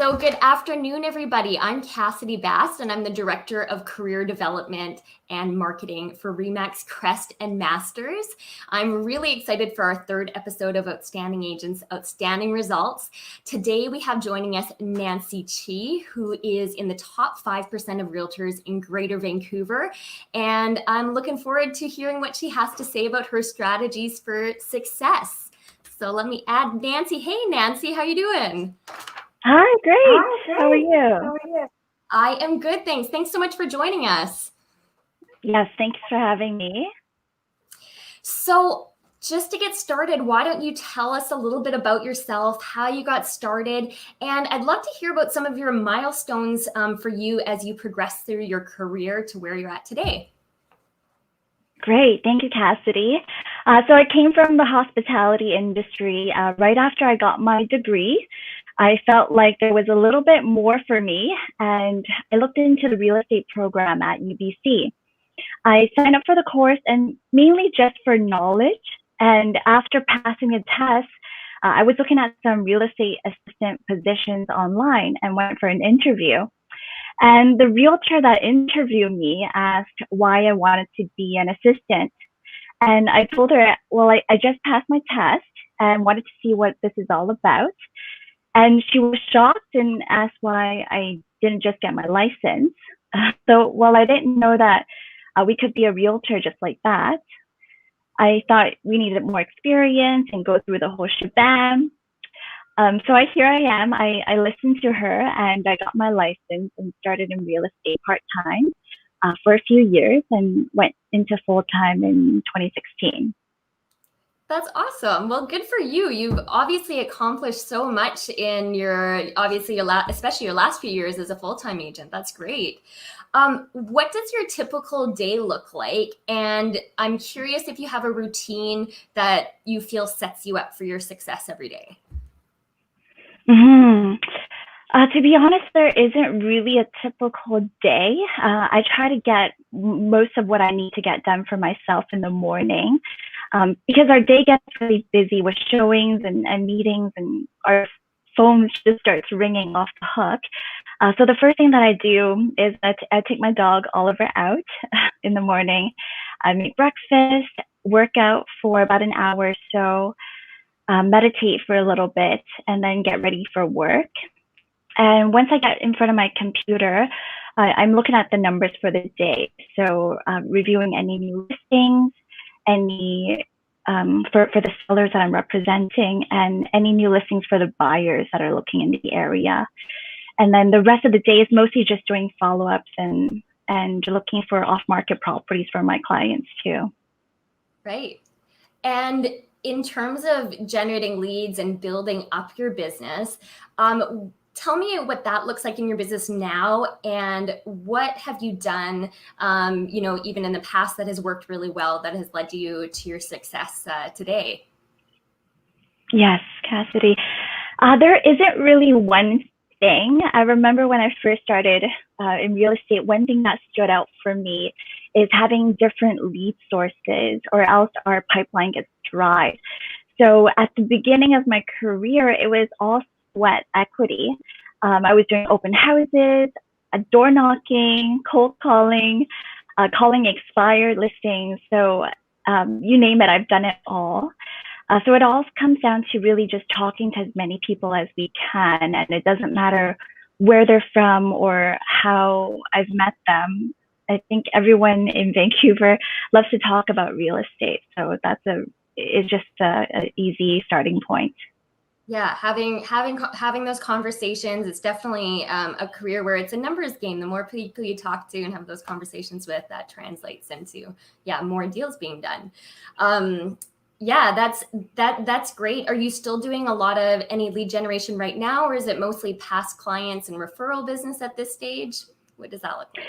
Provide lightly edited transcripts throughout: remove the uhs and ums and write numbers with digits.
So good afternoon, everybody. I'm Cassidy Bast, and I'm the Director of Career Development and Marketing for ReMax Crest and Masters. I'm really excited for our third episode of Outstanding Agents, Outstanding Results. Today, we have joining us Nancy Chi, who is in the top 5% of realtors in Greater Vancouver. And I'm looking forward to hearing what she has to say about her strategies for success. So let me add Nancy. Hey, Nancy, how you doing? Hi, great. How are you? I am good, thanks. Thanks so much for joining us. Yes, thanks for having me. So just to get started, why don't you tell us a little bit about yourself, how you got started, and I'd love to hear about some of your milestones for you as you progress through your career to where you're at today. Great. Thank you, Cassidy. So I came from the hospitality industry right after I got my degree. I felt like there was a little bit more for me, and I looked into the real estate program at UBC. I signed up for the course and mainly just for knowledge. And after passing the test, I was looking at some real estate assistant positions online and went for an interview. And the realtor that interviewed me asked why I wanted to be an assistant. And I told her, well, I just passed my test and wanted to see what this is all about. And she was shocked and asked why I didn't just get my license. So while I didn't know that we could be a realtor just like that, I thought we needed more experience and go through the whole shebang. Here I am. I listened to her and I got my license and started in real estate part-time for a few years and went into full-time in 2016. That's awesome. Well, good for you. You've obviously accomplished so much in especially your last few years as a full-time agent. That's great. What does your typical day look like? And I'm curious if you have a routine that you feel sets you up for your success every day. To be honest, there isn't really a typical day. I try to get most of what I need to get done for myself in the morning. Because our day gets really busy with showings and meetings, and our phone just starts ringing off the hook. So the first thing that I do is I take my dog Oliver out in the morning. I make breakfast, work out for about an hour or so, meditate for a little bit, and then get ready for work. And once I get in front of my computer, I'm looking at the numbers for the day. So reviewing any new listings, any for the sellers that I'm representing, and any new listings for the buyers that are looking in the area. And then the rest of the day is mostly just doing follow-ups and looking for off-market properties for my clients too. Right. And in terms of generating leads and building up your business, tell me what that looks like in your business now, and what have you done, even in the past that has worked really well, that has led you to your success today? Yes, Cassidy. There isn't really one thing. I remember when I first started in real estate, one thing that stood out for me is having different lead sources, or else our pipeline gets dry. So at the beginning of my career, it was all sweat equity. I was doing open houses, door knocking, cold calling, calling expired listings. So you name it, I've done it all. So it all comes down to really just talking to as many people as we can. And it doesn't matter where they're from or how I've met them. I think everyone in Vancouver loves to talk about real estate. So it's just an easy starting point. Yeah, having those conversations, it's definitely a career where it's a numbers game. The more people you talk to and have those conversations with, that translates into more deals being done. That's great. Are you still doing a lot of any lead generation right now, or is it mostly past clients and referral business at this stage? What does that look like?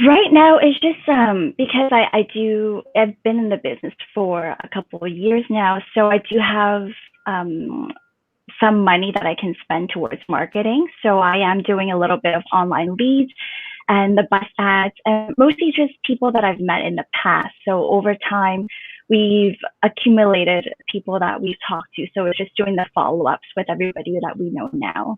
Right now, it's just because I've been in the business for a couple of years now, so I do have some money that I can spend towards marketing. So I am doing a little bit of online leads and the bus ads, and mostly just people that I've met in the past. So over time, we've accumulated people that we've talked to. So it's just doing the follow-ups with everybody that we know now.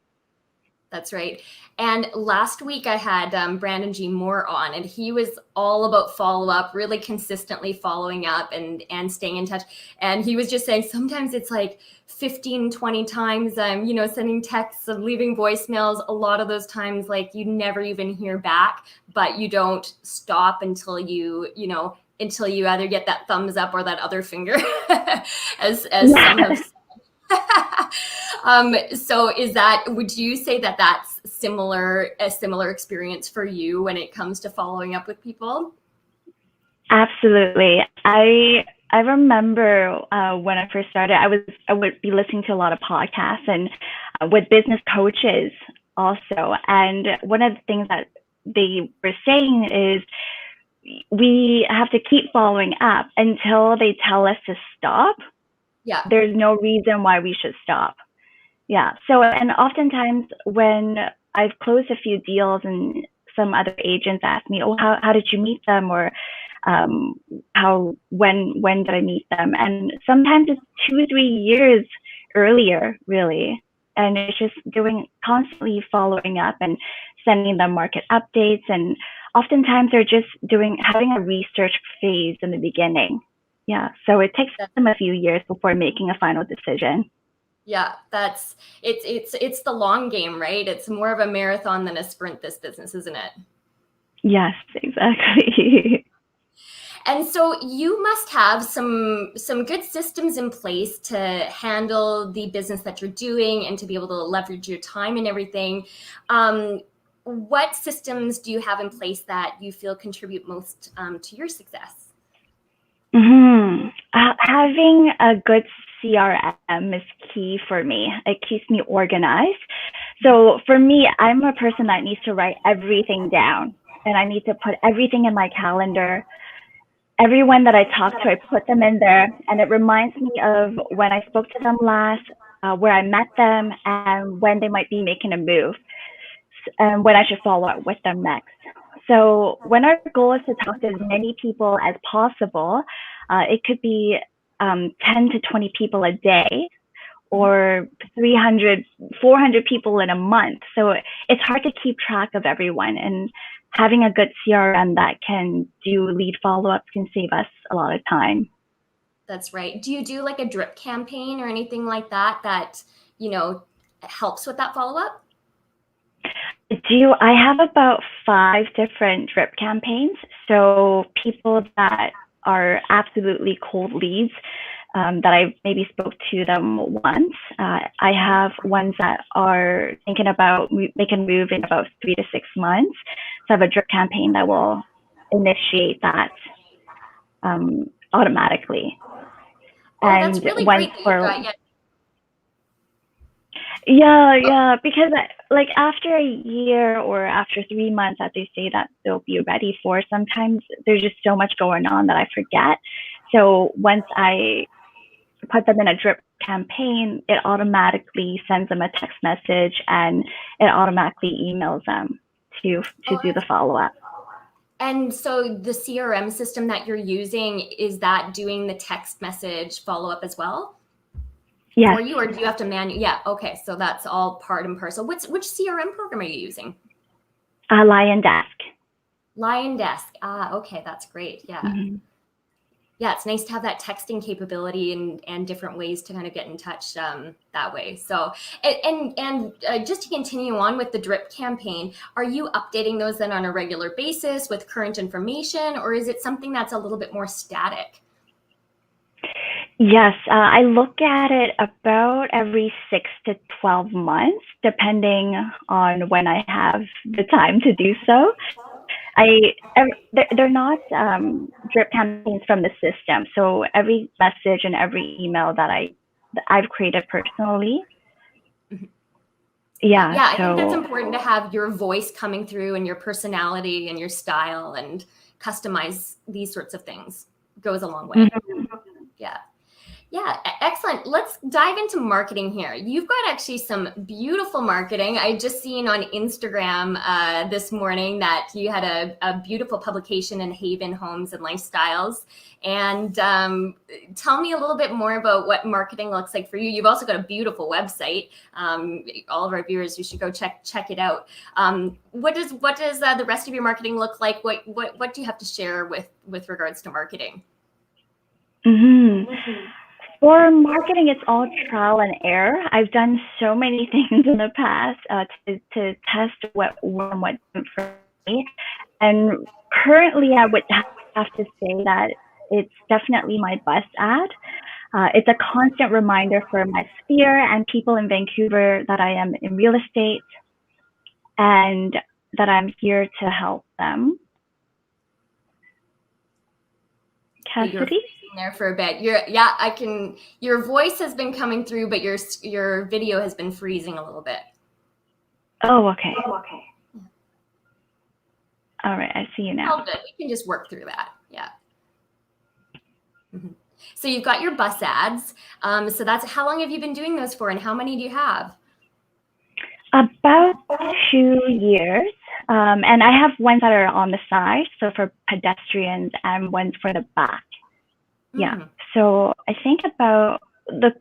That's right. And last week I had Brandon G. Moore on, and he was all about follow up, really consistently following up and staying in touch. And he was just saying sometimes it's like 15, 20 times I'm, sending texts and leaving voicemails. A lot of those times, like, you never even hear back, but you don't stop until until you either get that thumbs up or that other finger, as some have. So would you say that that's a similar experience for you when it comes to following up with people? Absolutely. I remember when I first started, I would be listening to a lot of podcasts and with business coaches also. And one of the things that they were saying is we have to keep following up until they tell us to stop. Yeah. There's no reason why we should stop. Yeah. So, and oftentimes when I've closed a few deals and some other agents ask me, oh, how did you meet them? Or when did I meet them? And sometimes it's 2 or 3 years earlier, really. And it's just constantly following up and sending them market updates. And oftentimes they're just having a research phase in the beginning. Yeah. So it takes them a few years before making a final decision. Yeah, it's the long game, right? It's more of a marathon than a sprint, this business, isn't it? Yes, exactly. And so you must have some good systems in place to handle the business that you're doing and to be able to leverage your time and everything. What systems do you have in place that you feel contribute most to your success? Having a good CRM is key for me. It keeps me organized. So for me, I'm a person that needs to write everything down, and I need to put everything in my calendar. Everyone that I talk to, I put them in there, and it reminds me of when I spoke to them last, where I met them, and when they might be making a move, and when I should follow up with them next. So when our goal is to talk to as many people as possible, it could be 10 to 20 people a day, or 300, 400 people in a month. So it's hard to keep track of everyone, and having a good CRM that can do lead follow-ups can save us a lot of time. That's right. Do you do like a drip campaign or anything like that helps with that follow-up? I have about 5 different drip campaigns. So people that are absolutely cold leads, that I maybe spoke to them once. I have ones that are thinking about they can move in about 3 to 6 months. So I have a drip campaign that will initiate that automatically. Oh, and that's really great that you've got, Yeah, because like after a year or after 3 months that they say that they'll be ready for, sometimes there's just so much going on that I forget. So once I put them in a drip campaign, it automatically sends them a text message and it automatically emails them to do the follow-up. And so the CRM system that you're using, is that doing the text message follow-up as well? Yes. For you, or do you have to manually? Yeah. Okay. So that's all part and parcel. Which CRM program are you using? Lion Desk. Lion Desk. Okay. That's great. Yeah. Mm-hmm. Yeah. It's nice to have that texting capability and different ways to kind of get in touch that way. So, and just to continue on with the drip campaign, are you updating those then on a regular basis with current information, or is it something that's a little bit more static? Yes, I look at it about every 6 to 12 months, depending on when I have the time to do so. They're not drip campaigns from the system, so every message and every email that I've created personally. Yeah, I think that's important to have your voice coming through and your personality and your style, and customize these sorts of things goes a long way. Mm-hmm. Yeah. Yeah, excellent. Let's dive into marketing here. You've got actually some beautiful marketing. I just seen on Instagram this morning that you had a beautiful publication in Haven Homes and Lifestyles. And tell me a little bit more about what marketing looks like for you. You've also got a beautiful website. All of our viewers, you should go check it out. What does the rest of your marketing look like? What do you have to share with regards to marketing? Mm-hmm. For marketing, it's all trial and error. I've done so many things in the past to test what didn't for me. And currently, I would have to say that it's definitely my bus ad. It's a constant reminder for my sphere and people in Vancouver that I am in real estate and that I'm here to help them. Cassidy? There for a bit. Your voice has been coming through, but your video has been freezing a little bit. Oh, okay. All right, I see you now. Oh, good. We can just work through that. Yeah. Mm-hmm. So you've got your bus ads. So that's, how long have you been doing those for, and how many do you have? About 2 years. And I have ones that are on the side, so for pedestrians, and ones for the back. Yeah. So I think about the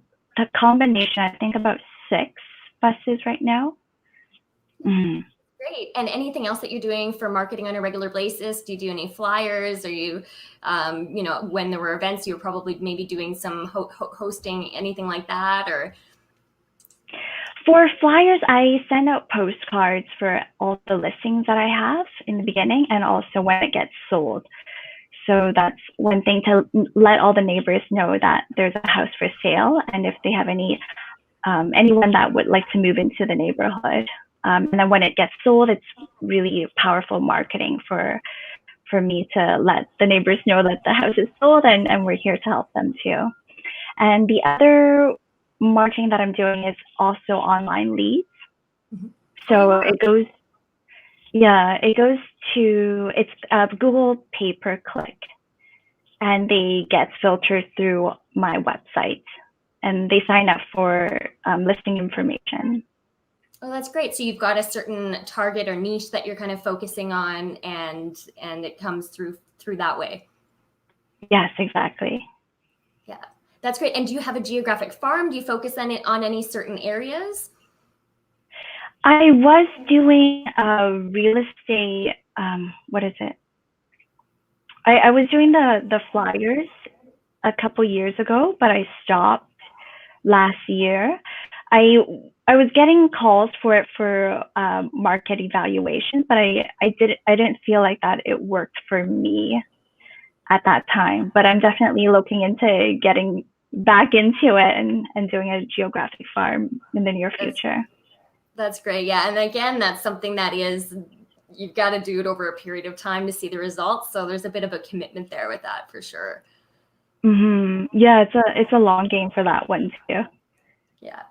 combination, I think about 6 buses right now. Mm-hmm. Great. And anything else that you're doing for marketing on a regular basis? Do you do any flyers? Are you, when there were events, you were probably maybe doing some hosting, anything like that, or? For flyers, I send out postcards for all the listings that I have in the beginning, and also when it gets sold. So that's one thing, to let all the neighbors know that there's a house for sale, and if they have anyone that would like to move into the neighborhood. And then when it gets sold, it's really powerful marketing for me to let the neighbors know that the house is sold, and we're here to help them too. And the other marketing that I'm doing is also online leads. Mm-hmm. So it goes to, it's Google pay-per-click, and they get filtered through my website, and they sign up for listing information. Oh, that's great. So you've got a certain target or niche that you're kind of focusing on, and it comes through that way. Yes, exactly. Yeah, that's great. And do you have a geographic farm? Do you focus on any certain areas? I was doing real estate. What is it? I was doing the flyers a couple years ago, but I stopped last year. I was getting calls for it for market evaluations, but I didn't feel like that it worked for me at that time. But I'm definitely looking into getting back into it and doing a geographic farm in the near future. That's great. Yeah. And again, that's something that you've got to do it over a period of time to see the results. So there's a bit of a commitment there with that for sure. Mm-hmm. Yeah, it's a long game for that one too. Yeah.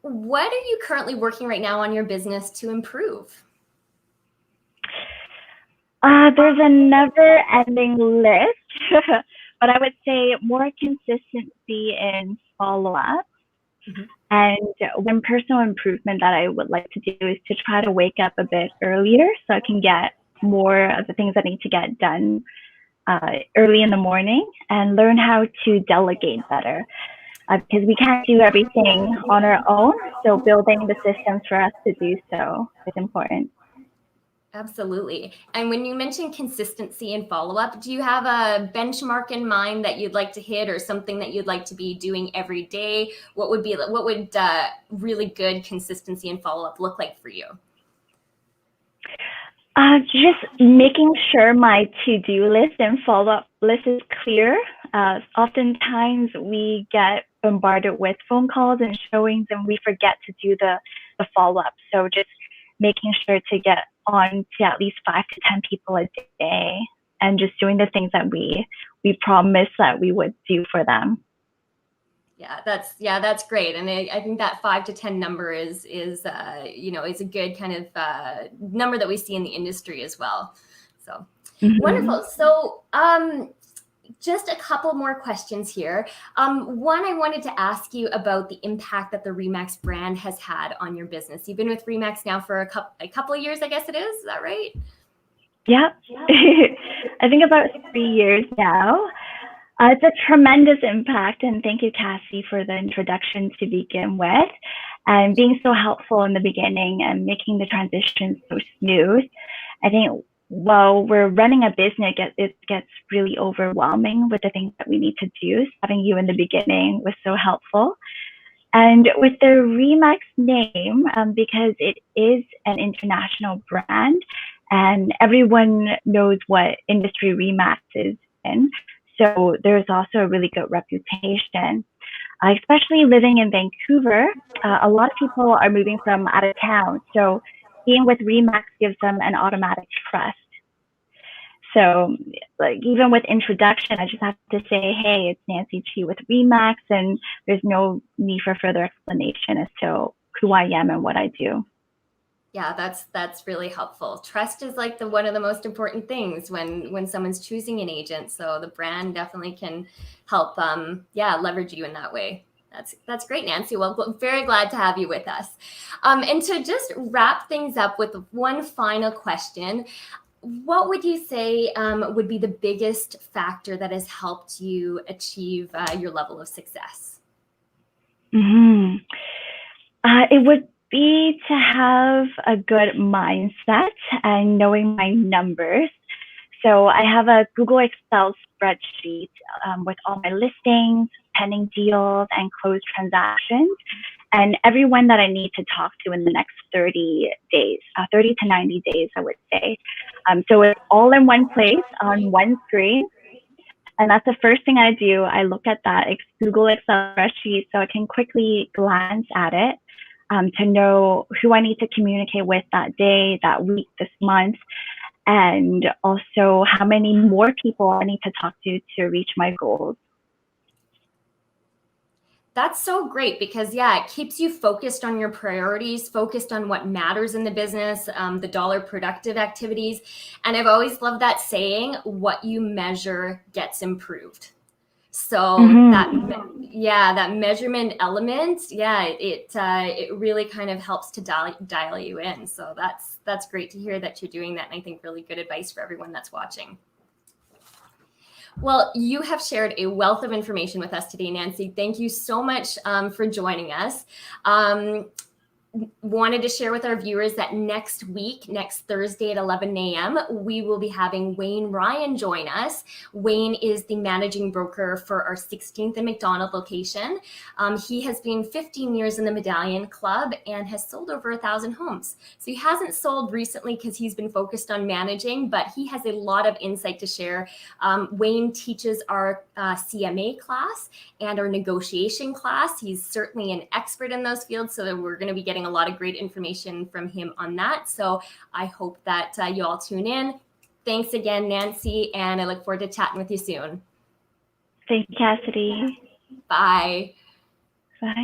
What are you currently working right now on your business to improve? There's a never-ending list, but I would say more consistency in follow-up. Mm-hmm. And one personal improvement that I would like to do is to try to wake up a bit earlier so I can get more of the things I need to get done early in the morning, and learn how to delegate better. Because we can't do everything on our own, so building the systems for us to do so is important. Absolutely. And when you mention consistency and follow-up, do you have a benchmark in mind that you'd like to hit, or something that you'd like to be doing every day? What would really good consistency and follow-up look like for you? Just making sure my to-do list and follow-up list is clear. Oftentimes we get bombarded with phone calls and showings, and we forget to do the follow-up. So just making sure to get on to at least 5 to 10 people a day, and just doing the things that we promised that we would do for them. That's great. And I think that 5 to 10 number is a good kind of number that we see in the industry as well. So wonderful. So just a couple more questions here. One, I wanted to ask you about the impact that the ReMax brand has had on your business. You've been with ReMax now for a couple of years, I guess it is. Is that right? Yep. I think about 3 years now. It's a tremendous impact, and thank you, Cassie, for the introduction to begin with, and being so helpful in the beginning and making the transition so smooth. I think while we're running a business, it gets really overwhelming with the things that we need to do. So having you in the beginning was so helpful. And with the ReMax name, because it is an international brand, and everyone knows what industry ReMax is in. So there's also a really good reputation. Especially living in Vancouver, a lot of people are moving from out of town. So being with ReMax gives them an automatic trust. So like even with introduction, I just have to say, hey, it's Nancy Chi with ReMax, and there's no need for further explanation as to who I am and what I do. Yeah, that's really helpful. Trust is like one of the most important things when someone's choosing an agent. So the brand definitely can help leverage you in that way. That's great, Nancy. Well, very glad to have you with us. And to just wrap things up with one final question, what would you say would be the biggest factor that has helped you achieve your level of success? It would be to have a good mindset and knowing my numbers. So I have a Google Excel spreadsheet with all my listings, pending deals, and closed transactions, and everyone that I need to talk to in the next 30 days, 30 to 90 days, I would say. So it's all in one place on one screen. And that's the first thing I do. I look at that Google Excel spreadsheet so I can quickly glance at it to know who I need to communicate with that day, that week, this month, and also how many more people I need to talk to reach my goals. That's so great because, it keeps you focused on your priorities, focused on what matters in the business, the dollar productive activities. And I've always loved that saying, what you measure gets improved. So that measurement element, it really kind of helps to dial you in. So that's great to hear that you're doing that. And I think really good advice for everyone that's watching. Well, you have shared a wealth of information with us today, Nancy. Thank you so much for joining us. Wanted to share with our viewers that next week, next Thursday at 11 a.m., we will be having Wayne Ryan join us. Wayne is the managing broker for our 16th and McDonald location. He has been 15 years in the Medallion Club and has sold over 1,000 homes. So he hasn't sold recently because he's been focused on managing, but he has a lot of insight to share. Wayne teaches our CMA class and our negotiation class. He's certainly an expert in those fields, so that we're going to be getting a lot of great information from him on that. So I hope that you all tune in. Thanks again, Nancy, and I look forward to chatting with you soon. Thank you, Cassidy. Bye. Bye.